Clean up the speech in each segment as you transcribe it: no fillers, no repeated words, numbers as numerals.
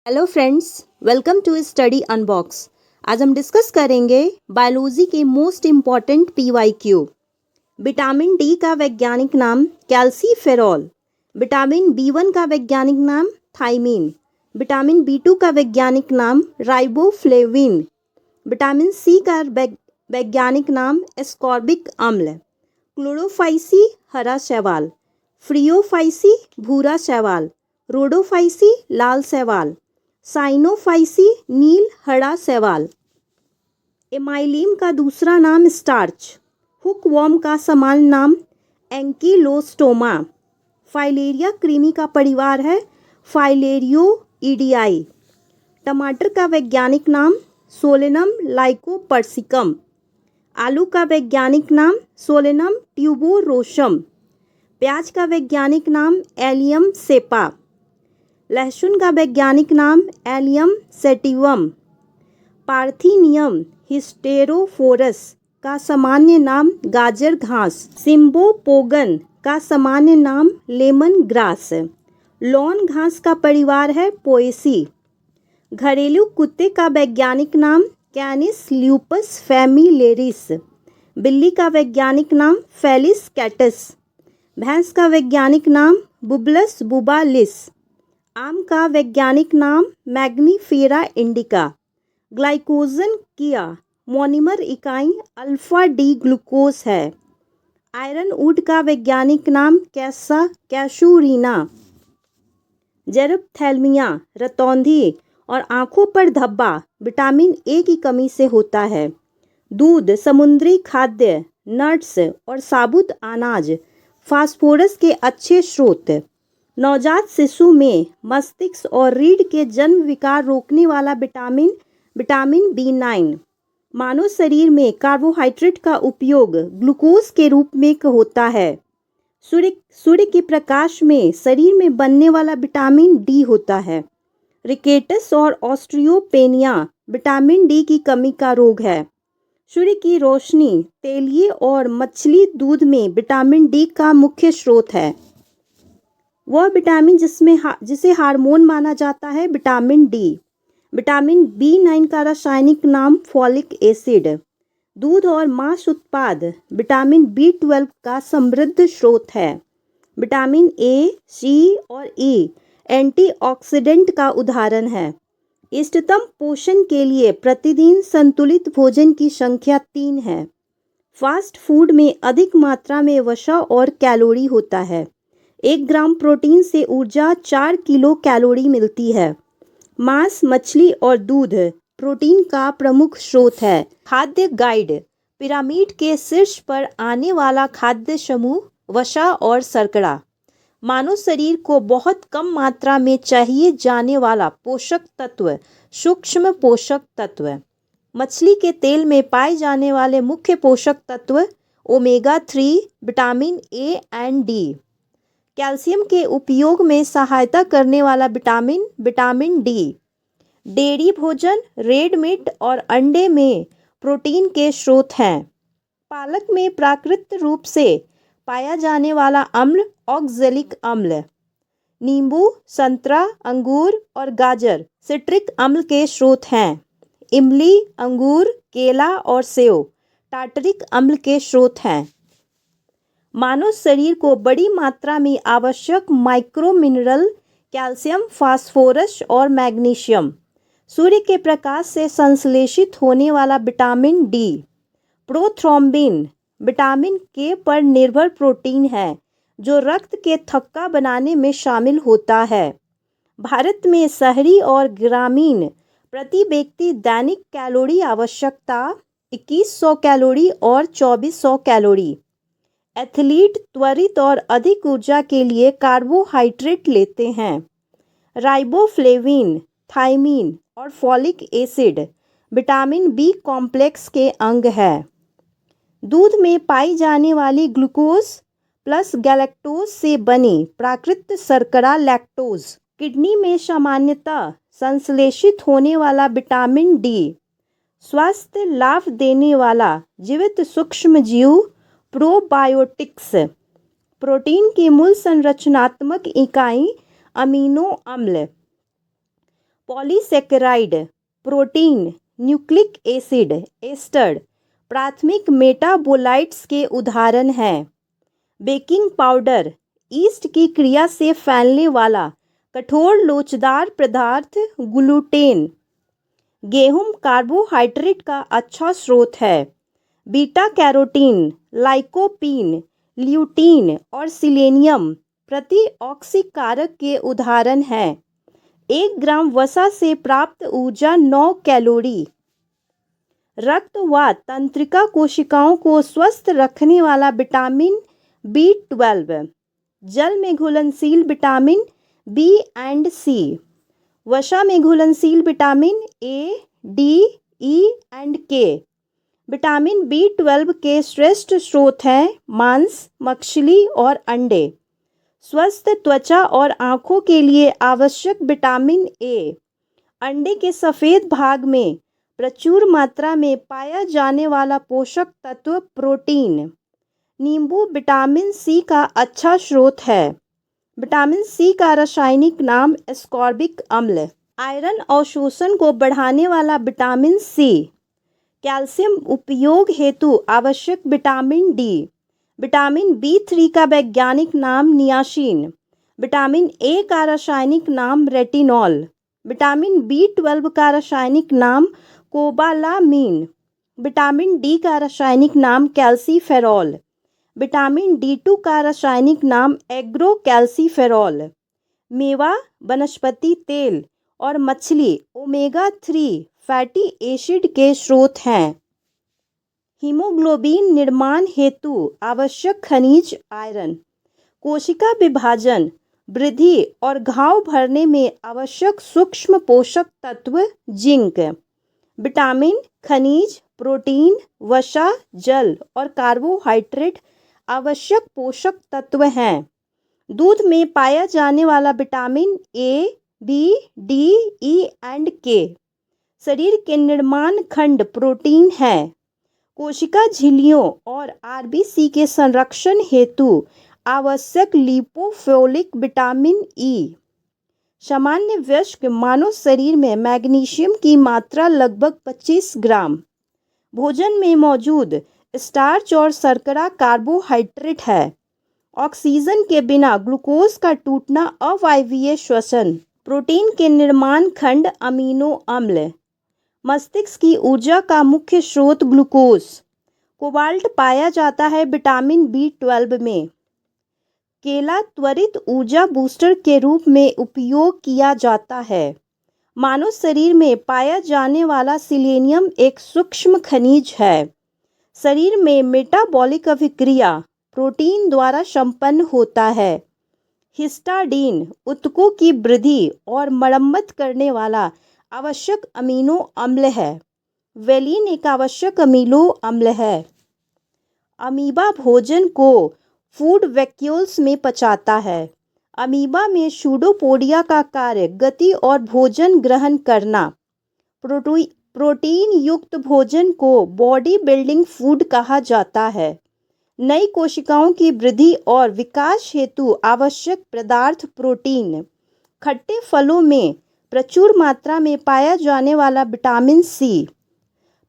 Hello friends, welcome to study unbox. आज हम discuss करेंगे बायोलॉजी के most important PYQ। Vitamin D का वैज्ञानिक नाम कैल्सीफेरॉल। विटामिन B1 का वैज्ञानिक नाम थायमीन। विटामिन B2 का वैज्ञानिक नाम राइबोफ्लेविन। विटामिन C का वैज्ञानिक नाम एस्कॉर्बिक अम्ल। क्लोरोफाइसी हरा शैवाल, फ्रियोफाइसी भूरा शैवाल, रोडोफाइसी लाल शैवाल, साइनोफाइसी नील हरा शैवाल। एमाइलीम का दूसरा नाम स्टार्च। हुकवॉर्म का समान नाम एंकीलोस्टोमा। फाइलेरिया कृमि का परिवार है फाइलेरियोइडियाई। टमाटर का वैज्ञानिक नाम सोलेनम लाइकोपर्सिकम। आलू का वैज्ञानिक नाम सोलेनम ट्यूबोरोसम। प्याज का वैज्ञानिक नाम एलियम सेपा। लहसुन का वैज्ञानिक नाम एलियम सेटिवम। पार्थिनियम हिस्टेरोफोरस का सामान्य नाम गाजर घास। सिम्बोपोगन का सामान्य नाम लेमन ग्रास। लॉन घास का परिवार है पोएसी। घरेलू कुत्ते का वैज्ञानिक नाम कैनिस ल्यूपस फैमिलेरिस। बिल्ली का वैज्ञानिक नाम फेलिस कैटस। भैंस का वैज्ञानिक नाम बुबलस बुबालिस। आम का वैज्ञानिक नाम मैग्नीफेरा इंडिका। ग्लाइकोजन किया मोनिमर इकाई अल्फा डी ग्लूकोज है। आयरन वुड का वैज्ञानिक नाम कैशूरिना। जेरप्थैल्मिया रतौंधी और आँखों पर धब्बा विटामिन ए की कमी से होता है। दूध, समुद्री खाद्य, नट्स और साबुत अनाज फास्फोरस के अच्छे स्रोत। नवजात शिशु में मस्तिष्क और रीढ़ के जन्म विकार रोकने वाला विटामिन B9। मानव शरीर में कार्बोहाइड्रेट का उपयोग ग्लूकोज के रूप में होता है। सूर्य के प्रकाश में शरीर में बनने वाला विटामिन डी होता है। रिकेटस और ऑस्ट्रियोपेनिया विटामिन डी की कमी का रोग है। सूर्य की रोशनी, तेलिए और मछली दूध में विटामिन डी का मुख्य स्रोत है। वह विटामिन जिसे हार्मोन माना जाता है विटामिन डी। विटामिन B9 का रासायनिक नाम फॉलिक एसिड। दूध और मांस उत्पाद विटामिन B12 का समृद्ध स्रोत है। विटामिन A, C और E एंटीऑक्सीडेंट का उदाहरण है। इष्टतम पोषण के लिए प्रतिदिन संतुलित भोजन की संख्या 3 है। फास्ट फूड में अधिक मात्रा में वसा और कैलोरी होता है। 1 ग्राम प्रोटीन से ऊर्जा 4 किलो कैलोरी मिलती है। मांस, मछली और दूध प्रोटीन का प्रमुख स्रोत है। खाद्य गाइड। पिरामिड के शीर्ष पर आने वाला खाद्य समूह वसा और शर्करा। मानव शरीर को बहुत कम मात्रा में चाहिए जाने वाला पोषक तत्व सूक्ष्म पोषक तत्व। मछली के तेल में पाए जाने वाले मुख्य पोषक तत्व omega 3, vitamin A and D। Calcium के उपयोग में सहायता करने वाला विटामिन D। डेयरी भोजन, रेड मीट और अंडे में प्रोटीन के स्रोत हैं। पालक में प्राकृतिक रूप से पाया जाने वाला अम्ल ऑक्जेलिक अम्ल। नींबू, संतरा, अंगूर और गाजर सिट्रिक अम्ल के स्रोत हैं। इमली, अंगूर, केला और सेव टार्टरिक अम्ल के स्रोत हैं। मानव शरीर को बड़ी मात्रा में आवश्यक माइक्रो मिनरल कैल्शियम, फास्फोरस और मैग्नीशियम। सूर्य के प्रकाश से संश्लेषित होने वाला विटामिन डी। प्रोथ्रोम्बिन विटामिन के पर निर्भर प्रोटीन है जो रक्त के थक्का बनाने में शामिल होता है। भारत में शहरी और ग्रामीण प्रति व्यक्ति दैनिक कैलोरी आवश्यकता 2100 कैलोरी और 2400 कैलोरी। एथलीट त्वरित और अधिक ऊर्जा के लिए कार्बोहाइड्रेट लेते हैं। राइबोफ्लेविन, थायमीन और folic acid vitamin B complex के अंग है। दूध में पाई जाने वाली ग्लूकोज प्लस गैलेक्टोज से बनी प्राकृतिक शर्करा लैक्टोज। किडनी में सामान्यतः संश्लेषित होने वाला विटामिन D। स्वास्थ्य लाभ देने वाला जीवित सूक्ष्म जीव प्रोबायोटिक्स। प्रोटीन की मूल संरचनात्मक इकाई अमीनो अम्ल। Polysaccharide, protein, nucleic acid, ester प्राथमिक मेटाबोलाइट्स के उदाहरण हैं। बेकिंग पाउडर, ईस्ट की क्रिया से फैलने वाला कठोर लोचदार पदार्थ ग्लूटेन। गेहूं कार्बोहाइड्रेट का अच्छा स्रोत है। बीटा कैरोटीन, लाइकोपीन, ल्यूटीन और सिलेनियम प्रतिऑक्सीकारक के उदाहरण हैं। 1 ग्राम वसा से प्राप्त ऊर्जा 9 कैलोरी। रक्त व तंत्रिका कोशिकाओं को स्वस्थ रखने वाला विटामिन B12, जल में घुलनशील विटामिन बी एंड सी, वसा में घुलनशील vitamin A, D, E and के। विटामिन B12 के श्रेष्ठ स्रोत हैं मांस, मछली और अंडे। स्वस्थ त्वचा और आँखों के लिए आवश्यक विटामिन ए, अंडे के सफ़ेद भाग में प्रचुर मात्रा में पाया जाने वाला पोषक तत्व प्रोटीन। नींबू विटामिन सी का अच्छा स्रोत है। विटामिन सी का रासायनिक नाम एस्कॉर्बिक अम्ल। आयरन अवशोषण को बढ़ाने वाला विटामिन सी। कैल्शियम उपयोग हेतु आवश्यक विटामिन डी। विटामिन B3 का वैज्ञानिक नाम नियासिन। विटामिन ए का रासायनिक नाम रेटिनॉल। विटामिन B12 का रासायनिक नाम कोबालामीन। विटामिन डी का रासायनिक नाम कैल्सीफेरॉल। विटामिन D2 का रासायनिक नाम एग्रोकैल्सीफेरॉल। मेवा, वनस्पति तेल और मछली ओमेगा 3 फैटी एसिड के स्रोत हैं। हीमोग्लोबिन निर्माण हेतु आवश्यक खनिज आयरन। कोशिका विभाजन, वृद्धि और घाव भरने में आवश्यक सूक्ष्म पोषक तत्व जिंक। विटामिन, खनिज, प्रोटीन, वसा, जल और कार्बोहाइड्रेट आवश्यक पोषक तत्व हैं। दूध में पाया जाने वाला vitamin A, B, D, E and K शरीर के निर्माण खंड प्रोटीन है। कोशिका झिल्लियों और आरबीसी के संरक्षण हेतु आवश्यक लिपोफिलिक विटामिन ई। सामान्य वयस्क मानव शरीर में मैग्नीशियम की मात्रा लगभग 25 ग्राम। भोजन में मौजूद स्टार्च और शर्करा कार्बोहाइड्रेट है। ऑक्सीजन के बिना ग्लूकोज का टूटना अवायवीय श्वसन। प्रोटीन के निर्माण खंड अमीनो अम्ल। मस्तिष्क की ऊर्जा का मुख्य स्रोत ग्लूकोज। कोबाल्ट पाया जाता है विटामिन B12 में। केला त्वरित ऊर्जा बूस्टर के रूप में उपयोग किया जाता है। मानव शरीर में पाया जाने वाला सिलेनियम एक सूक्ष्म खनिज है। शरीर में मेटाबॉलिक अभिक्रिया प्रोटीन द्वारा संपन्न होता है। हिस्टाडीन ऊतकों की वृद्धि और मरम्मत करने वाला आवश्यक अमीनो अम्ल है। वेलिन एक आवश्यक अमीनो अम्ल है। अमीबा भोजन को फूड वैक्यूल्स में पचाता है। अमीबा में सूडोपोडिया का कार्य गति और भोजन ग्रहण करना। प्रोटीन युक्त भोजन को बॉडी बिल्डिंग फूड कहा जाता है। नई कोशिकाओं की वृद्धि और विकास हेतु आवश्यक पदार्थ प्रोटीन। खट्टे फलों में प्रचुर मात्रा में पाया जाने वाला विटामिन सी।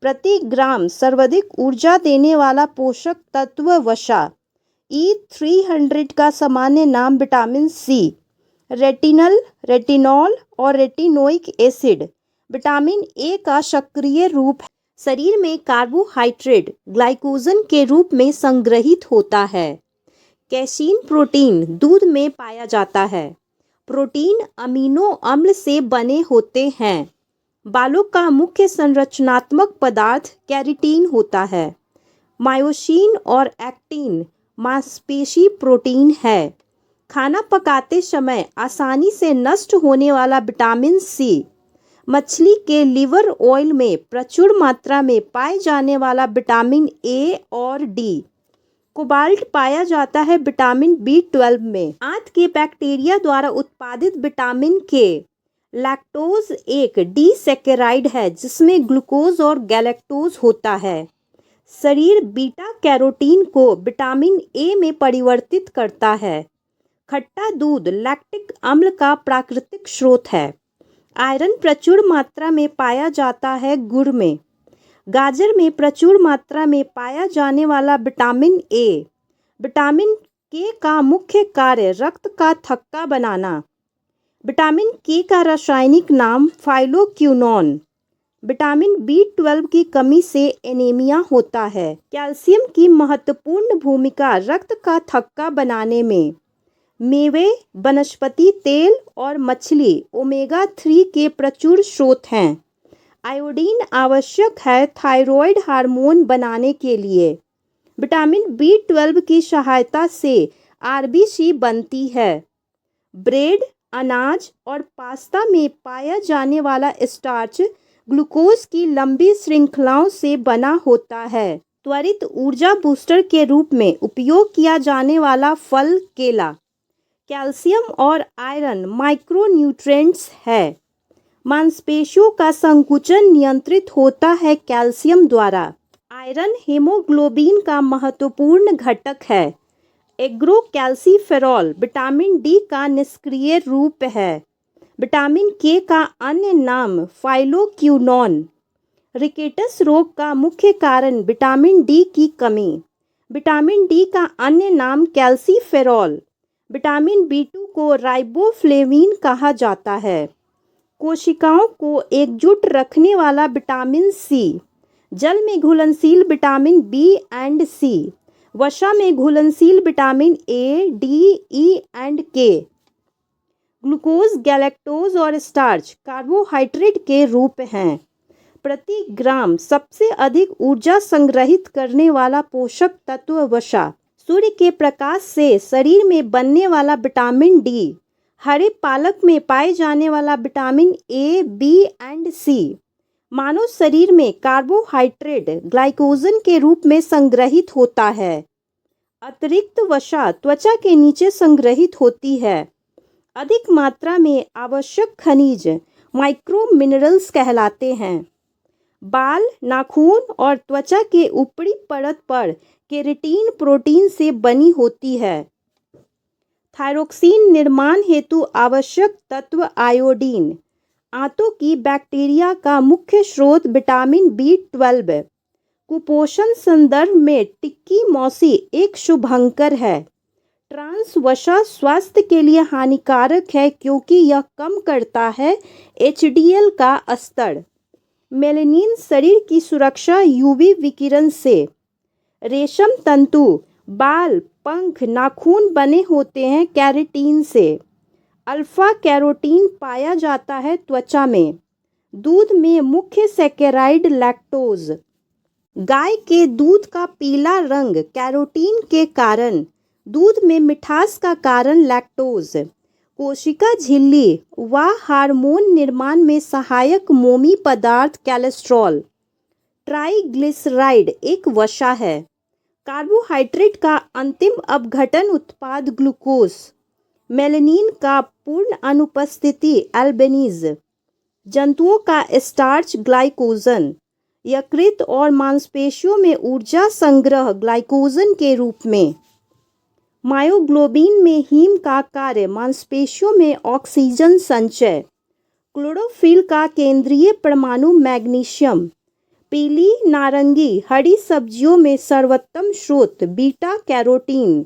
प्रति ग्राम सर्वाधिक ऊर्जा देने वाला पोषक तत्व वसा। E300 का सामान्य नाम विटामिन सी। रेटिनल, रेटिनॉल और रेटिनोइक एसिड विटामिन ए का सक्रिय रूप है। शरीर में कार्बोहाइड्रेट ग्लाइकोजन के रूप में संग्रहित होता है। कैसीन प्रोटीन दूध में पाया जाता है। प्रोटीन अमीनो अम्ल से बने होते हैं। बालों का मुख्य संरचनात्मक पदार्थ केराटिन होता है। मायोसिन और एक्टिन मांसपेशी प्रोटीन है। खाना पकाते समय आसानी से नष्ट होने वाला विटामिन सी। मछली के लिवर ऑयल में प्रचुर मात्रा में पाए जाने वाला विटामिन ए और डी। कोबाल्ट पाया जाता है विटामिन B12 में। आंत के बैक्टीरिया द्वारा उत्पादित विटामिन के। लैक्टोज एक डिसैकेराइड है जिसमें ग्लूकोज और गैलेक्टोज होता है। शरीर बीटा कैरोटीन को विटामिन ए में परिवर्तित करता है। खट्टा दूध लैक्टिक अम्ल का प्राकृतिक स्रोत है। आयरन प्रचुर मात्रा में पाया जाता है गुड़ में। गाजर में प्रचुर मात्रा में पाया जाने वाला विटामिन ए। विटामिन के का मुख्य कार्य रक्त का थक्का बनाना। विटामिन के का रासायनिक नाम फाइलोक्विनोन। विटामिन बी12 की कमी से एनीमिया होता है। कैल्शियम की महत्वपूर्ण भूमिका रक्त का थक्का बनाने में। मेवे, वनस्पति तेल और मछली ओमेगा 3 के प्रचुर स्रोत हैं। आयोडीन आवश्यक है थायराइड हार्मोन बनाने के लिए। विटामिन बी12 की सहायता से आरबीसी बनती है। ब्रेड, अनाज और पास्ता में पाया जाने वाला स्टार्च ग्लूकोज की लंबी श्रृंखलाओं से बना होता है। त्वरित ऊर्जा बूस्टर के रूप में उपयोग किया जाने वाला फल केला। कैल्शियम और आयरन माइक्रोन्यूट्रिएंट्स है। मांसपेशियों का संकुचन नियंत्रित होता है कैल्शियम द्वारा। आयरन हीमोग्लोबिन का महत्वपूर्ण घटक है। एग्रोकैल्सिफेरॉल विटामिन डी का निष्क्रिय रूप है। विटामिन के का अन्य नाम फाइलोक्विनोन। रिकेटस रोग का मुख्य कारण विटामिन डी की कमी। विटामिन डी का अन्य नाम कैल्सिफेरॉल। विटामिन बी2 को राइबोफ्लेविन कहा जाता है। कोशिकाओं को एकजुट रखने वाला विटामिन सी। जल में घुलनशील विटामिन बी एंड सी। वसा में घुलनशील vitamin A, D, E and के। ग्लूकोज, गैलेक्टोज और स्टार्च कार्बोहाइड्रेट के रूप हैं। प्रति ग्राम सबसे अधिक ऊर्जा संग्रहित करने वाला पोषक तत्व वसा। सूर्य के प्रकाश से शरीर में बनने वाला विटामिन डी। हरे पालक में पाए जाने वाला विटामिन ए, बी एंड सी। मानव शरीर में कार्बोहाइड्रेट ग्लाइकोजन के रूप में संग्रहित होता है। अतिरिक्त वसा त्वचा के नीचे संग्रहित होती है। अधिक मात्रा में आवश्यक खनिज माइक्रो मिनरल्स कहलाते हैं। बाल, नाखून और त्वचा के ऊपरी परत पर केराटिन प्रोटीन से बनी होती है। थायरोक्सिन निर्माण हेतु आवश्यक तत्व आयोडीन। आंतों की बैक्टीरिया का मुख्य स्रोत विटामिन बी12। कुपोषण संदर्भ में टिक्की मौसी एक शुभंकर है। ट्रांस वसा स्वास्थ्य के लिए हानिकारक है क्योंकि यह कम करता है एचडीएल का स्तर। मेलानिन शरीर की सुरक्षा यूवी विकिरण से। रेशम तंतु, बाल, पंख, नाखून बने होते हैं केराटिन से। अल्फा कैरोटीन पाया जाता है त्वचा में। दूध में मुख्य सैकेराइड लैक्टोज। गाय के दूध का पीला रंग कैरोटीन के कारण। दूध में मिठास का कारण लैक्टोज। कोशिका झिल्ली व हार्मोन निर्माण में सहायक मोमी पदार्थ कोलेस्ट्रॉल। ट्राइग्लिसराइड एक वसा है। कार्बोहाइड्रेट का अंतिम अपघटन उत्पाद ग्लूकोज। मेलानिन का पूर्ण अनुपस्थिति एल्बेनीज। जंतुओं का स्टार्च ग्लाइकोजन। यकृत और मांसपेशियों में ऊर्जा संग्रह ग्लाइकोजन के रूप में। मायोग्लोबिन में हीम का कार्य मांसपेशियों में ऑक्सीजन संचय। क्लोरोफिल का केंद्रीय परमाणु मैग्नीशियम। पीली, नारंगी, हरी सब्जियों में सर्वोत्तम स्रोत बीटा कैरोटीन।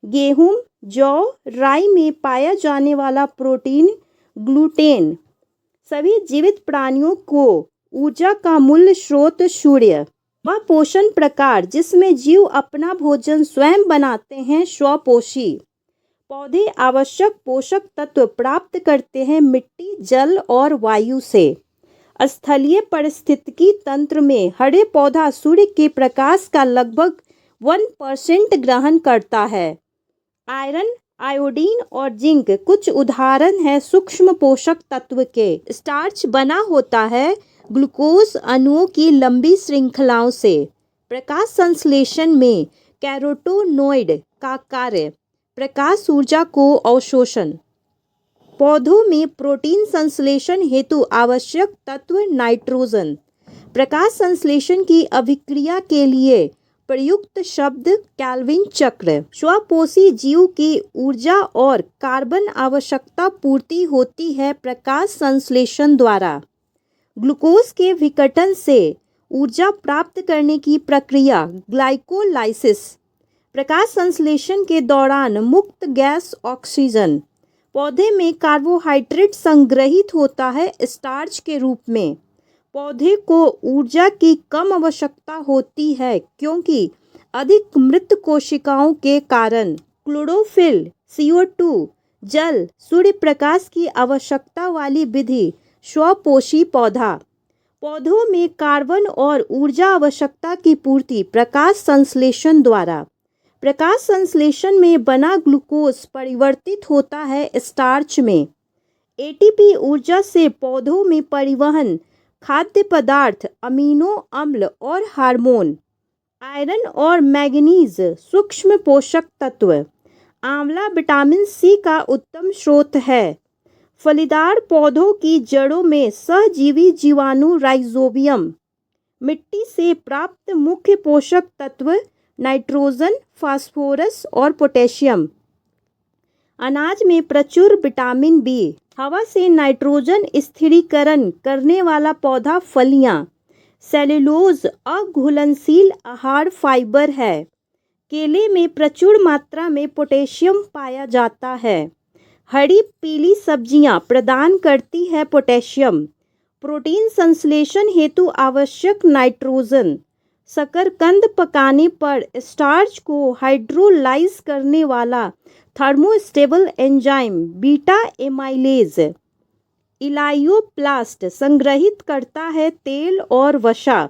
गेहूं, जौ, राई में पाया जाने वाला प्रोटीन ग्लूटेन। सभी जीवित प्राणियों को ऊर्जा का मूल स्रोत सूर्य। वह पोषण प्रकार जिसमें जीव अपना भोजन स्वयं बनाते हैं स्वपोषी। पौधे आवश्यक पोषक तत्व प्राप्त करते हैं मिट्टी, जल और वायु से। स्थलीय पारिस्थितिकी तंत्र में हरे पौधा सूर्य के प्रकाश का लगभग 1% ग्रहण करता है। आयरन, आयोडीन और जिंक कुछ उदाहरण हैं सूक्ष्म पोषक तत्व के। स्टार्च बना होता है ग्लूकोज अणुओं की लंबी श्रृंखलाओं से। प्रकाश संश्लेषण में कैरोटीनॉइड का कार्य। प्रकाश ऊर्जा को अवशोषण। पौधों में प्रोटीन संश्लेषण हेतु आवश्यक तत्व नाइट्रोजन। प्रकाश संश्लेषण की अभिक्रिया के लिए प्रयुक्त शब्द कैल्विन चक्र। स्वपोषी जीव की ऊर्जा और कार्बन आवश्यकता पूर्ति होती है प्रकाश संश्लेषण द्वारा। ग्लूकोज के विघटन से ऊर्जा प्राप्त करने की प्रक्रिया ग्लाइकोलाइसिस। प्रकाश संश्लेषण के दौरान मुक्त गैस ऑक्सीजन। पौधे में कार्बोहाइड्रेट संग्रहित होता है स्टार्च के रूप में। पौधे को ऊर्जा की कम आवश्यकता होती है क्योंकि अधिक मृत कोशिकाओं के कारण। क्लोरोफिल, CO2, जल, सूर्य प्रकाश की आवश्यकता वाली विधि स्वपोषी पौधा। पौधों में कार्बन और ऊर्जा आवश्यकता की पूर्ति प्रकाश संश्लेषण द्वारा। प्रकाश संश्लेषण में बना ग्लूकोज परिवर्तित होता है स्टार्च में। ATP ऊर्जा से पौधों में परिवहन, खाद्य पदार्थ, अमीनो अम्ल और हार्मोन। आयरन और मैग्नीज सूक्ष्म पोषक तत्व। आंवला विटामिन C का उत्तम स्रोत है। फलीदार पौधों की जड़ों में सहजीवी जीवाणु राइजोबियम। मिट्टी से प्राप्त मुख्य पोषक तत्व नाइट्रोजन, फास्फोरस और पोटेशियम। अनाज में प्रचुर विटामिन B। हवा से नाइट्रोजन स्थिरीकरण करने वाला पौधा फलियां। सेलुलोज अघुलनशील आहार फाइबर है। केले में प्रचुर मात्रा में पोटेशियम पाया जाता है। हरी पीली सब्जियां प्रदान करती है पोटेशियम। प्रोटीन संश्लेषण हेतु आवश्यक नाइट्रोजन। शकरकंद पकाने पर स्टार्च को हाइड्रोलाइज करने वाला thermostable enzyme beta amylase elaioplast संग्रहित करता है तेल और वसा।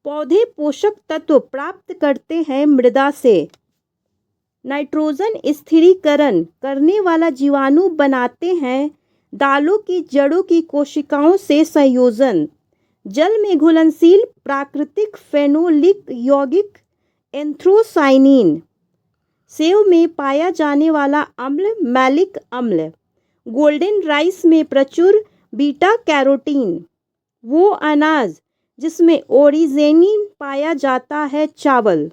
पौधे पोषक तत्व प्राप्त करते हैं मृदा से। नाइट्रोजन स्थिरीकरण करने वाला जीवाणु बनाते हैं दालों की जड़ों की कोशिकाओं से संयोजन। जल में घुलनशील प्राकृतिक फेनोलिक यौगिक एंथ्रोसाइनिन। सेव में पाया जाने वाला अम्ल मैलिक अम्ल। गोल्डन राइस में प्रचुर बीटा कैरोटीन। वो अनाज जिसमें ओरिजेनिन पाया जाता है चावल।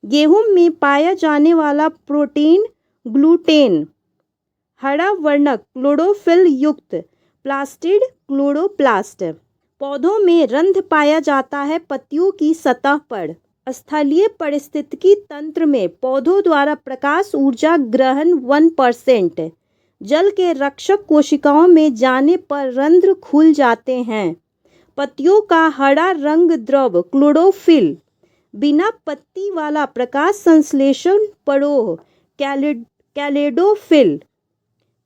गेहूं में पाया जाने वाला प्रोटीन ग्लूटेन। हरा वर्णक क्लोरोफिल युक्त प्लास्टिड क्लोरोप्लास्ट। पौधों में रंध्र पाया जाता है पत्तियों की सतह पर। स्थलीय पारिस्थितिकी तंत्र में पौधों द्वारा प्रकाश ऊर्जा ग्रहण 1%। जल के रक्षक कोशिकाओं में जाने पर रंध्र खुल जाते हैं। पत्तियों का हरा रंग द्रव क्लोरोफिल। बिना पत्ती वाला प्रकाश संश्लेषण परोह कैलेडोफिल।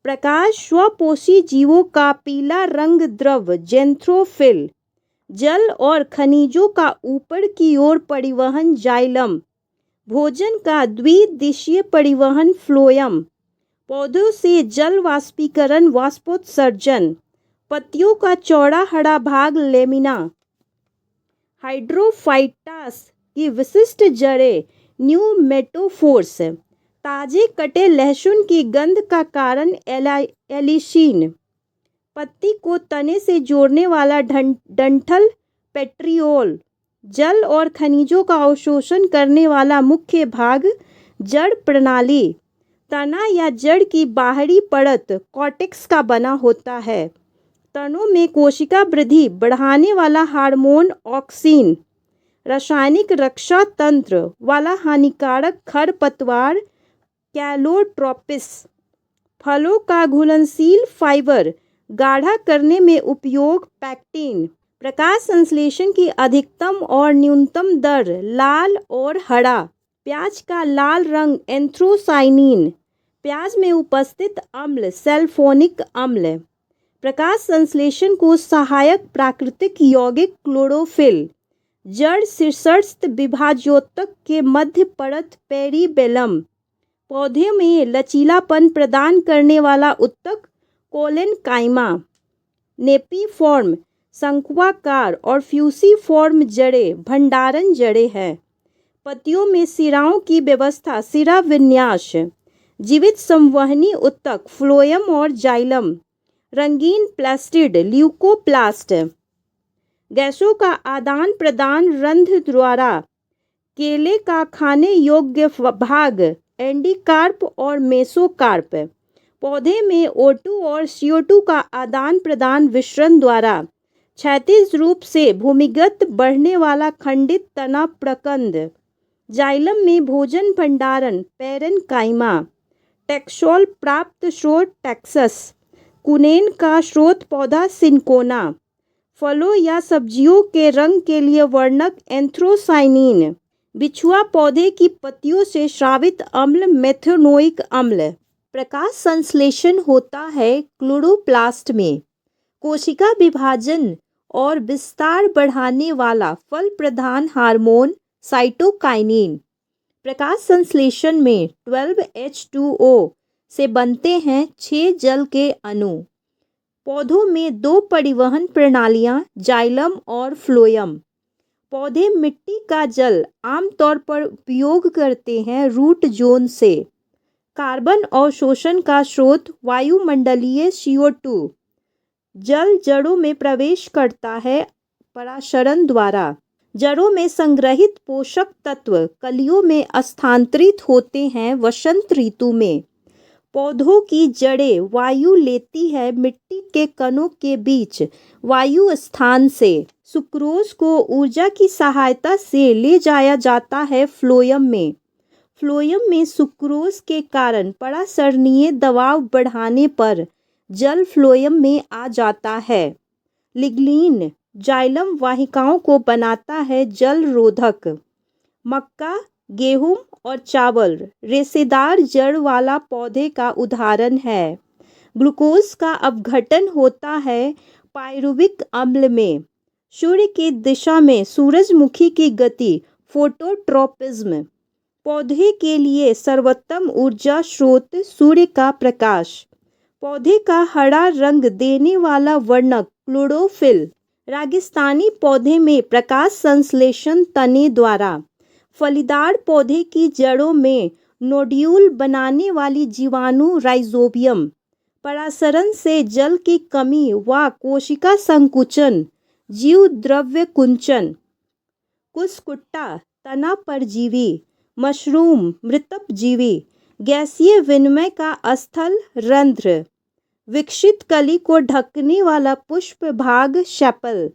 प्रकाश स्वपोषी जीवों का पीला रंग द्रव जेंथ्रोफिल। जल और खनिजों का ऊपर की ओर परिवहन जाइलम। भोजन का द्विदिशीय परिवहन फ्लोएम। पौधों से जल वाष्पीकरण वाष्पोत्सर्जन। पत्तियों का चौड़ा हरा भाग लेमिना। हाइड्रोफाइटास की विशिष्ट जड़ें न्यूमेटोफोर्स। ताजे कटे लहसुन की गंध का कारण एलिशीन। पत्ती को तने से जोड़ने वाला डंठल पेट्रियोल। जल और खनिजों का अवशोषण करने वाला मुख्य भाग जड़ प्रणाली। तना या जड़ की बाहरी परत कॉर्टेक्स का बना होता है। तनों में कोशिका वृद्धि बढ़ाने वाला हार्मोन ऑक्सिन। रासायनिक रक्षा तंत्र वाला हानिकारक खरपतवार कैलोट्रोपिस। फलों का घुलनशील फाइबर गाढ़ा करने में उपयोग पैक्टिन। प्रकाश संश्लेषण की अधिकतम और न्यूनतम दर लाल और हरा। प्याज का लाल रंग एंथ्रोसाइनिन। प्याज में उपस्थित अम्ल सल्फोनिक अम्ल। प्रकाश संश्लेषण को सहायक प्राकृतिक यौगिक क्लोरोफिल। जड़ शीर्षस्थ विभाज्योतक के मध्य परत पेरिबेलम। पौधे में लचीलापन प्रदान करने वाला उत्तक कोलेनकाइमा। नेपीफॉर्म शंक्वाकार और फ्यूसीफॉर्म जड़ें भंडारण जड़ें हैं। पत्तियों में सिराओं की व्यवस्था सिरा विन्यास। जीवित संवहनी उत्तक फ्लोएम और जाइलम। रंगीन प्लास्टिड ल्यूकोप्लास्ट। गैसों का आदान प्रदान रंध्र द्वारा। केले का खाने योग्य भाग एंडीकार्प और मेसोकार्प। पौधे में O2 और CO2 का आदान प्रदान विसरण द्वारा क्षैतिज रूप से भूमिगत बढ़ने वाला खंडित तना प्रकंद। जाइलम में भोजन भंडारण पैरेनकाइमा। टैक्सोल प्राप्त स्रोत टैक्सस। कुनेन का स्रोत पौधा सिनकोना। फलों या सब्जियों के रंग के लिए वर्णक एंथ्रोसाइनिन। बिछुआ पौधे की पत्तियों से स्रावित अम्ल मेथनोइक अम्ल। प्रकाश संश्लेषण होता है क्लोरोप्लास्ट में। कोशिका विभाजन और विस्तार बढ़ाने वाला फल प्रधान हार्मोन साइटोकाइनिन। प्रकाश संश्लेषण में 12H2O से बनते हैं 6 जल के अणु। पौधों में 2 परिवहन प्रणालियां जाइलम और फ्लोएम। पौधे मिट्टी का जल आमतौर पर उपयोग करते हैं रूट जोन से। कार्बन अवशोषण का स्रोत वायुमंडलीय CO2। जल जड़ों में प्रवेश करता है पराशरण द्वारा। जड़ों में संग्रहित पोषक तत्व कलियों में स्थानांतरित होते हैं वसंत ऋतु में। पौधों की जड़ें वायु लेती है मिट्टी के कणों के बीच वायु स्थान से। सुक्रोज को ऊर्जा की सहायता से ले जाया जाता है फ्लोएम में। फ्लोएम में सुक्रोज के कारण परासरणीय दबाव बढ़ाने पर जल फ्लोएम में आ जाता है। लिग्निन जाइलम वाहिकाओं को बनाता है जल रोधक। मक्का, गेहूं और चावल रेशेदार जड़ वाला पौधे का उदाहरण है। ग्लूकोज का अपघटन होता है पायरुविक अम्ल में। सूर्य की दिशा में सूरजमुखी की गति फोटोट्रोपिज्म। पौधे के लिए सर्वोत्तम ऊर्जा स्रोत सूर्य का प्रकाश। पौधे का हरा रंग देने वाला वर्णक क्लोरोफिल। रेगिस्तानी पौधे में प्रकाश संश्लेषण तने द्वारा। फलीदार पौधे की जड़ों में नोड्यूल बनाने वाली जीवाणु राइजोबियम। परासरण से जल की कमी व कोशिका संकुचन जीव द्रव्य कुंचन। कुसकुट्टा तना परजीवी। मशरूम मृतपजीवी। गैसीय विनिमय का स्थल रंध्र। विकसित कली को ढकने वाला पुष्प भाग सेपल।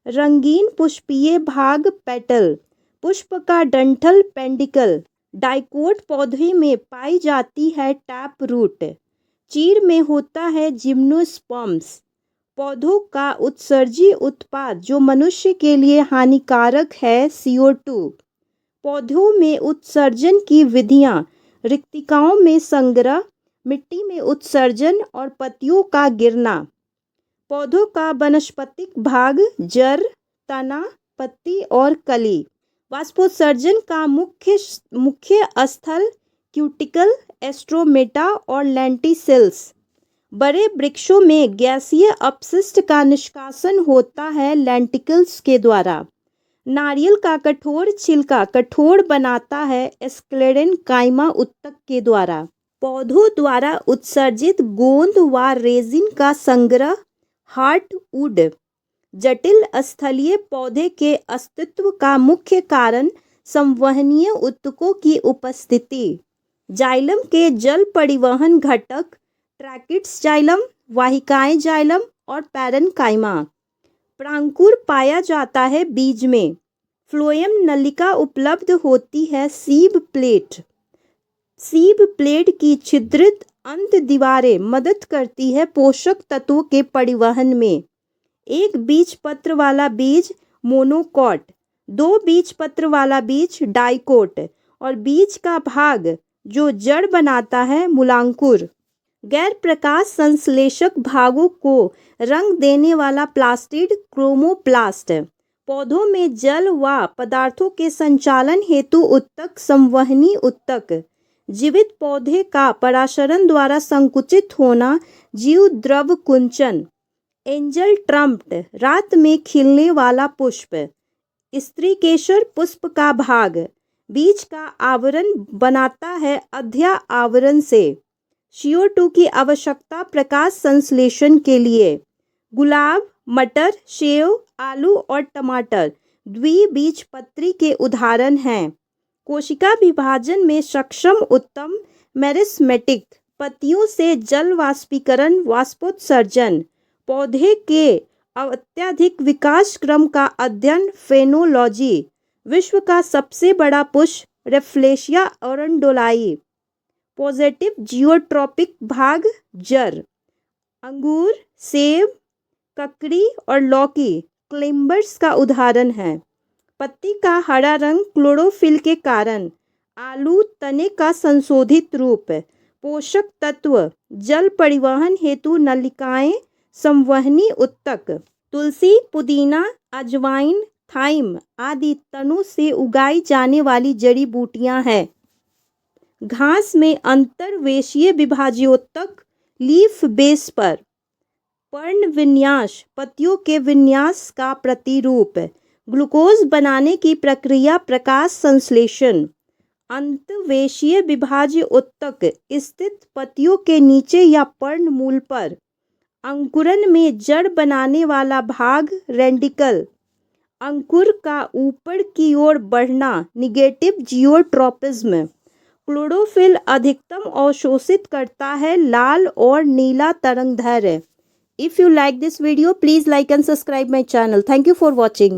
रंगीन पुष्पीय भाग पेटल। पुष्प का डंठल पेंडिकल। डाइकोट पौधे में पाई जाती है टैप रूट। चीर में होता है जिम्नोस्पर्म्स। पौधों का उत्सर्जी उत्पाद जो मनुष्य के लिए हानिकारक है CO2। पौधों में उत्सर्जन की विधियां रिक्तिकाओं में संग्रह, मिट्टी में उत्सर्जन और पत्तियों का गिरना। पौधों का वानस्पतिक भाग जड़, तना, पत्ती और कली। वाष्पोत्सर्जन का मुख्य स्थल क्यूटिकल, एस्ट्रोमेटा और लेंटिसिल्स। बड़े वृक्षों में गैसीय अपशिष्ट का निष्कासन होता है लेंटिकल्स के द्वारा। नारियल का कठोर छिलका कठोर बनाता है स्क्लेरेनकाइमा उत्तक के द्वारा। पौधों द्वारा उत्सर्जित गोंद व रेजिन का संग्रह हार्टवुड। जटिल स्थलीय पौधे के अस्तित्व का मुख्य कारण संवहनीय उत्तकों की उपस्थिति। जाइलम के जल परिवहन घटक ट्रैकिड्स जाइलम, वाहिकाएं जाइलम और पैरेनकाइमा। प्रांकुर पाया जाता है बीज में। फ्लोएम नलिका उपलब्ध होती है सीब प्लेट। सीब प्लेट की छिद्रित अंत दीवारें मदद करती है पोषक तत्वों के परिवहन में। एक बीज पत्र वाला बीज मोनोकॉट, 2 बीज पत्र वाला बीज डाइकोट और बीज का भाग जो जड़ बनाता है मूलांकुर। गैर प्रकाश संश्लेषक भागों को रंग देने वाला प्लास्टिड क्रोमोप्लास्ट। पौधों में जल व पदार्थों के संचालन हेतु उत्तक संवहनी उत्तक। जीवित पौधे का पराशरण द्वारा संकुचित होना जीव द्रव कुंचन। एंजल ट्रम्प्ट रात में खिलने वाला पुष्प। स्त्री केसर पुष्प का भाग बीज का आवरण बनाता है अध्या आवरण से। CO2 की आवश्यकता प्रकाश संश्लेषण के लिए। गुलाब, मटर, सेव, आलू और टमाटर द्विबीजपत्री के उदाहरण हैं। कोशिका विभाजन में सक्षम उत्तम मेरिस्मेटिक पत्तियों से जल वाष्पीकरण वाष्पोत्सर्जन पौधे के अत्यधिक विकास क्रम का अध्ययन फेनोलॉजी विश्व का सबसे बड़ा पुष्प रेफ्लेशिया ओरंडोलाई पॉजिटिव जियोट्रॉपिक भाग जड़ अंगूर सेब ककड़ी और लौकी क्लाइंबर्स का उदाहरण है। पत्ती का हरा रंग क्लोरोफिल के कारण आलू तने का संशोधित रूप पोषक तत्व जल परिवहन हेतु नलिकाएं संवहनी उत्तक तुलसी पुदीना अजवाइन थाइम आदि तनों से उगाई जाने वाली जड़ी बूटियां हैं। घास में अंतर्वेशीय विभाज्योतक लीफ बेस पर पर्ण विन्यास पत्तियों के विन्यास का प्रतिरूप ग्लूकोज बनाने की प्रक्रिया प्रकाश संश्लेषण अंतर्वेशीय विभाज्य उत्तक स्थित पत्तियों के नीचे या पर्ण मूल पर अंकुरन में जड़ बनाने वाला भाग रेडिकल अंकुर का ऊपर की ओर बढ़ना निगेटिव जियोट्रॉपिज्म क्लोरोफिल अधिकतम अवशोषित करता है लाल और नीला तरंगदैर्घ्य। If you like this video, please like and subscribe my channel. Thank you for watching.